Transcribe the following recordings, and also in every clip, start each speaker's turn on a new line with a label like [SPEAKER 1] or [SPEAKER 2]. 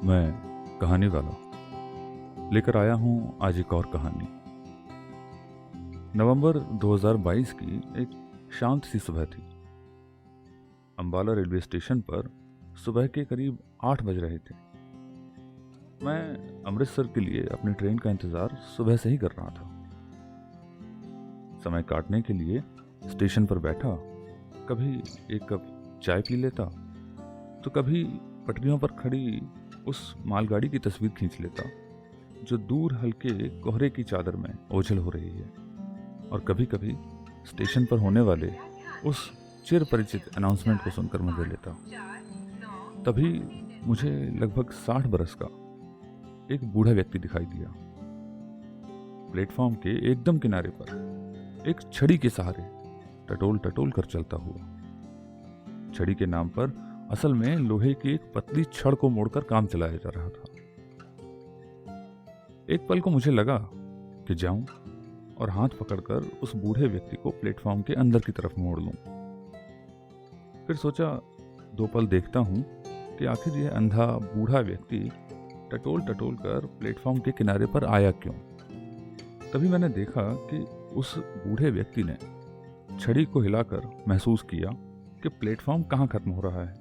[SPEAKER 1] मैं कहानी वाला लेकर आया हूं आज एक और कहानी। नवंबर 2022 की एक शांत सी सुबह थी। अंबाला रेलवे स्टेशन पर सुबह के करीब 8 बज रहे थे। मैं अमृतसर के लिए अपनी ट्रेन का इंतज़ार सुबह से ही कर रहा था। समय काटने के लिए स्टेशन पर बैठा कभी एक कप चाय पी लेता तो कभी पटरियों पर खड़ी उस मालगाड़ी की तस्वीर खींच लेता जो दूर हल्के कोहरे की चादर में ओझल हो रही है, और कभी कभी स्टेशन पर होने वाले उस चिर परिचित अनाउंसमेंट को सुनकर मजे लेता। तभी मुझे लगभग 60 बरस का एक बूढ़ा व्यक्ति दिखाई दिया। प्लेटफॉर्म के एकदम किनारे पर एक छड़ी के सहारे टटोल टटोल कर चलता हुआ। छड़ी के नाम पर असल में लोहे की एक पतली छड़ को मोड़कर काम चलाया जा रहा था। एक पल को मुझे लगा कि जाऊं और हाथ पकड़कर उस बूढ़े व्यक्ति को प्लेटफॉर्म के अंदर की तरफ मोड़ लूं। फिर सोचा 2 पल देखता हूं कि आखिर यह अंधा बूढ़ा व्यक्ति टटोल टटोल कर प्लेटफॉर्म के किनारे पर आया क्यों। तभी मैंने देखा कि उस बूढ़े व्यक्ति ने छड़ी को हिलाकर महसूस किया कि प्लेटफॉर्म कहाँ खत्म हो रहा है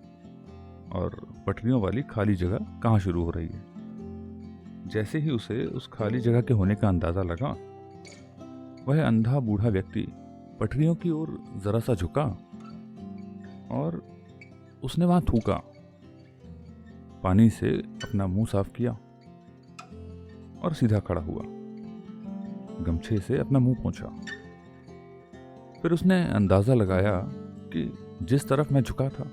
[SPEAKER 1] और पटरियों वाली खाली जगह कहाँ शुरू हो रही है। जैसे ही उसे उस खाली जगह के होने का अंदाजा लगा, वह अंधा बूढ़ा व्यक्ति पटरियों की ओर जरा सा झुका और उसने वहां थूका। पानी से अपना मुंह साफ किया और सीधा खड़ा हुआ। गमछे से अपना मुंह पोंछा। फिर उसने अंदाजा लगाया कि जिस तरफ मैं झुका था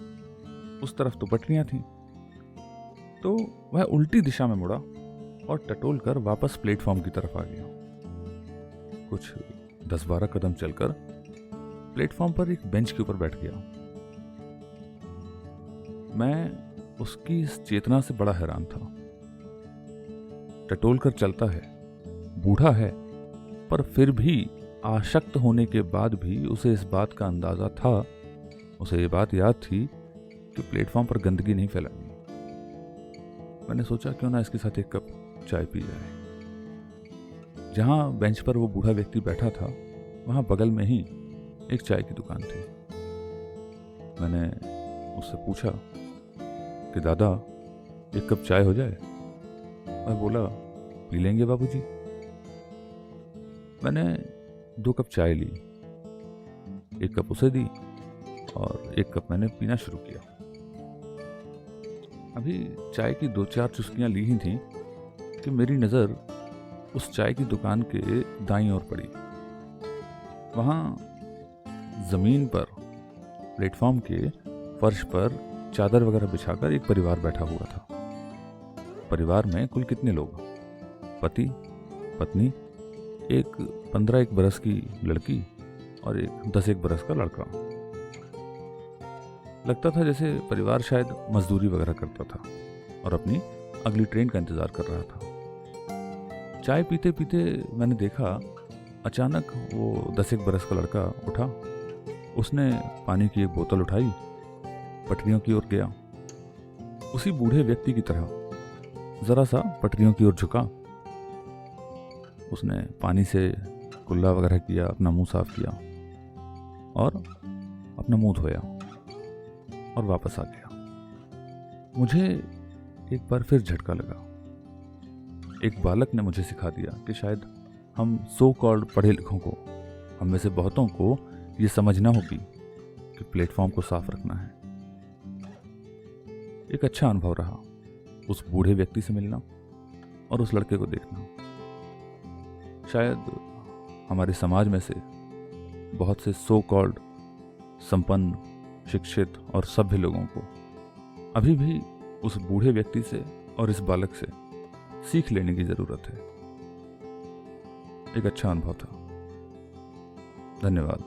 [SPEAKER 1] उस तरफ तो पटरियां थीं, तो वह उल्टी दिशा में मुड़ा और टटोल कर वापस प्लेटफॉर्म की तरफ आ गया। कुछ 10-12 कदम चलकर प्लेटफॉर्म पर एक बेंच के ऊपर बैठ गया। मैं उसकी इस चेतना से बड़ा हैरान था। टटोल कर चलता है, बूढ़ा है, पर फिर भी आसक्त होने के बाद भी उसे इस बात का अंदाजा था, उसे ये बात याद थी कि प्लेटफॉर्म पर गंदगी नहीं फैलानी। मैंने सोचा क्यों ना इसके साथ एक कप चाय पी जाए। जहां बेंच पर वो बूढ़ा व्यक्ति बैठा था वहां बगल में ही एक चाय की दुकान थी। मैंने उससे पूछा कि दादा एक कप चाय हो जाए। वह बोला पी लेंगे बाबूजी। मैंने 2 कप चाय ली, 1 कप उसे दी और 1 कप मैंने पीना शुरू किया। अभी चाय की 2-4 चुस्कियां ली ही थी कि मेरी नज़र उस चाय की दुकान के दाईं ओर पड़ी। वहाँ ज़मीन पर प्लेटफॉर्म के फर्श पर चादर वगैरह बिछाकर एक परिवार बैठा हुआ था। परिवार में कुल कितने लोग? पति, पत्नी, एक 15-1 बरस की लड़की और एक 10-1 बरस का लड़का। लगता था जैसे परिवार शायद मजदूरी वगैरह करता था और अपनी अगली ट्रेन का इंतजार कर रहा था। चाय पीते पीते मैंने देखा अचानक वो 10-1 बरस का लड़का उठा। उसने पानी की एक बोतल उठाई, पटरियों की ओर गया। उसी बूढ़े व्यक्ति की तरह जरा सा पटरियों की ओर झुका। उसने पानी से कुल्ला वगैरह किया, अपना मुंह साफ किया और अपना मुंह धोया और वापस आ गया। मुझे एक बार फिर झटका लगा। एक बालक ने मुझे सिखा दिया कि शायद हम सो कॉल्ड पढ़े लिखों को, हम में से बहुतों को ये समझना होगी कि प्लेटफॉर्म को साफ रखना है। एक अच्छा अनुभव रहा उस बूढ़े व्यक्ति से मिलना और उस लड़के को देखना। शायद हमारे समाज में से बहुत से सो कॉल्ड संपन्न, शिक्षित और सभ्य लोगों को अभी भी उस बूढ़े व्यक्ति से और इस बालक से सीख लेने की जरूरत है। एक अच्छा अनुभव था। धन्यवाद।